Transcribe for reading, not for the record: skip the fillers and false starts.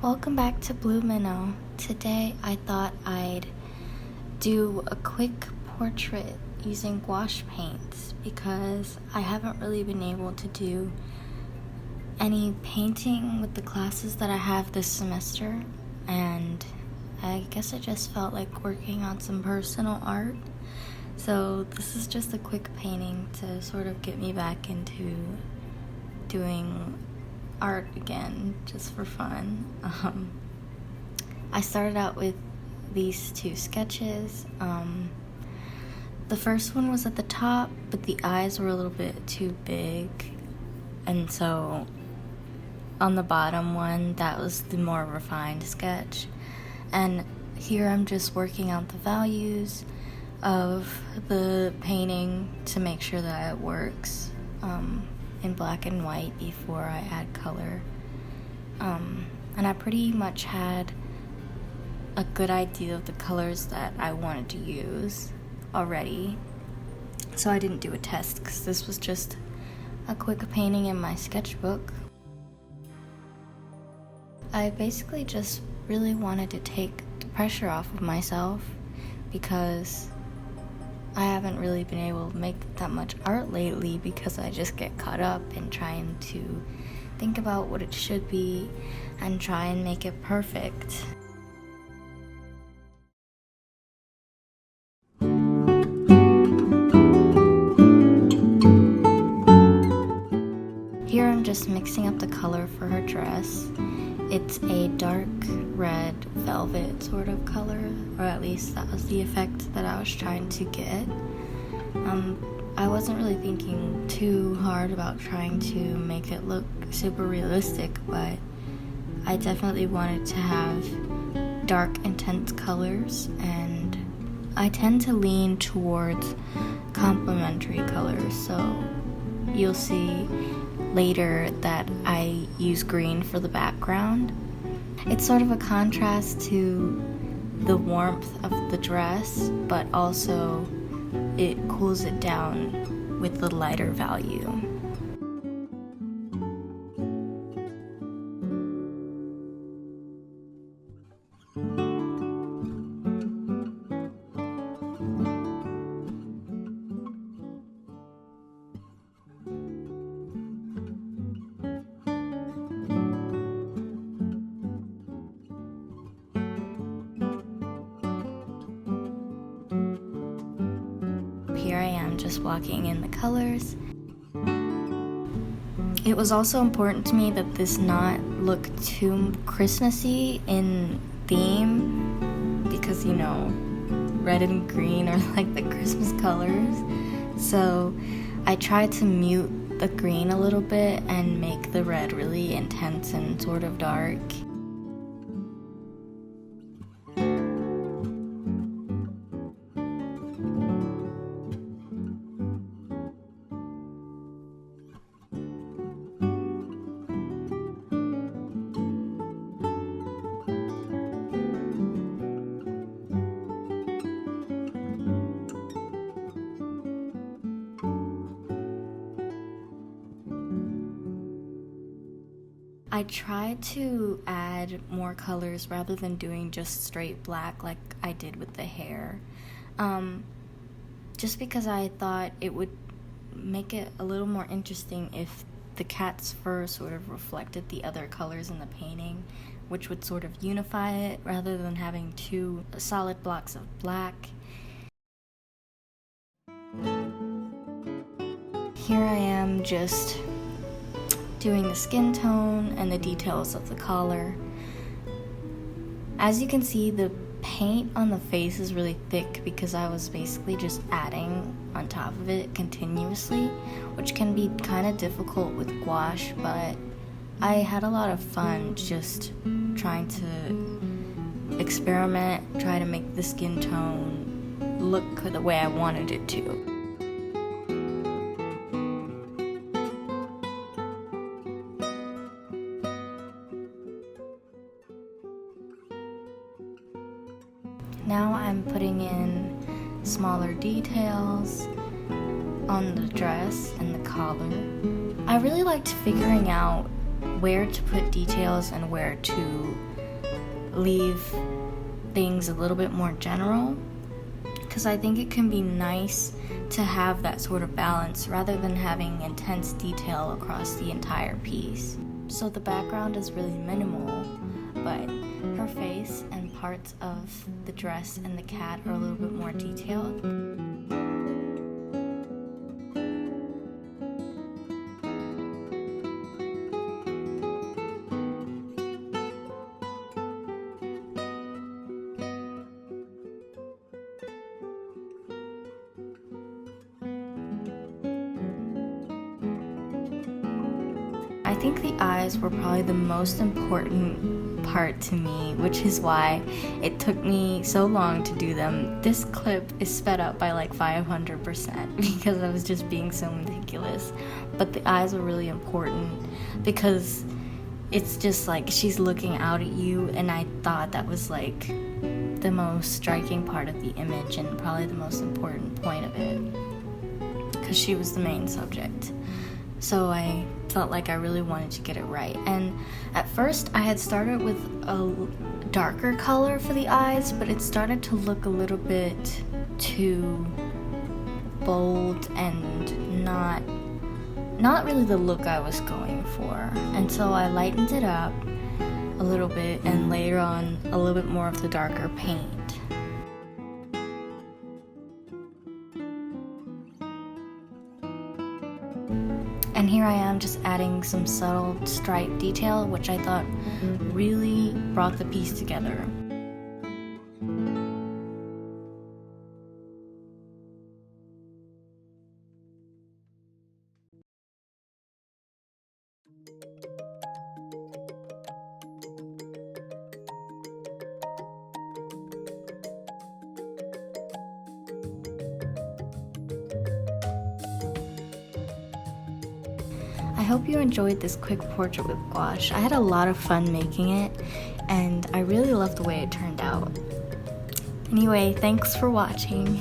Welcome back to Blue Minnow. Today I thought I'd do a quick portrait using gouache paints because I haven't really been able to do any painting with the classes that I have this semester, and I guess I just felt like working on some personal art. So this is just a quick painting to sort of get me back into doing art again, just for fun. I started out with these two sketches. The first one was at the top, but the eyes were a little bit too big, and so on the bottom one, that was the more refined sketch. And here I'm just working out the values of the painting to make sure that it works in black and white before I add color. And I pretty much had a good idea of the colors that I wanted to use already, so I didn't do a test because this was just a quick painting in my sketchbook. I basically just really wanted to take the pressure off of myself because I haven't really been able to make that much art lately because I just get caught up in trying to think about what it should be and try and make it perfect. Here I'm just mixing up the color for her dress. It's a dark red velvet sort of color, or at least that was the effect that I was trying to get. I wasn't really thinking too hard about trying to make it look super realistic, but I definitely wanted to have dark, intense colors, and I tend to lean towards complementary colors, so you'll see later that I use green for the background. It's sort of a contrast to the warmth of the dress, but also it cools it down with the lighter value. Here I am just walking in the colors. It was also important to me that this not look too Christmassy in theme because, you know, red and green are like the Christmas colors. So I tried to mute the green a little bit and make the red really intense and sort of dark. I tried to add more colors rather than doing just straight black like I did with the hair, just because I thought it would make it a little more interesting if the cat's fur sort of reflected the other colors in the painting, which would sort of unify it rather than having two solid blocks of black. Here I am just doing the skin tone and the details of the collar. As you can see, the paint on the face is really thick because I was basically just adding on top of it continuously, which can be kind of difficult with gouache, but I had a lot of fun just trying to experiment, try to make the skin tone look the way I wanted it to. Now I'm putting in smaller details on the dress and the collar. I really liked figuring out where to put details and where to leave things a little bit more general, because I think it can be nice to have that sort of balance rather than having intense detail across the entire piece. So the background is really minimal, but her face and parts of the dress and the cat are a little bit more detailed. I think the eyes were probably the most important part to me, which is why it took me so long to do them. This clip is sped up by like 500% because I was just being so meticulous. But the eyes are really important because it's just like she's looking out at you, and I thought that was like the most striking part of the image and probably the most important point of it, because she was the main subject. So I felt like I really wanted to get it right. And at first I had started with a darker color for the eyes, but it started to look a little bit too bold and not really the look I was going for. And so I lightened it up a little bit and layered on a little bit more of the darker paint. And here I am just adding some subtle stripe detail, which I thought really brought the piece together. I hope you enjoyed this quick portrait with gouache. I had a lot of fun making it, and I really love the way it turned out. Anyway, thanks for watching.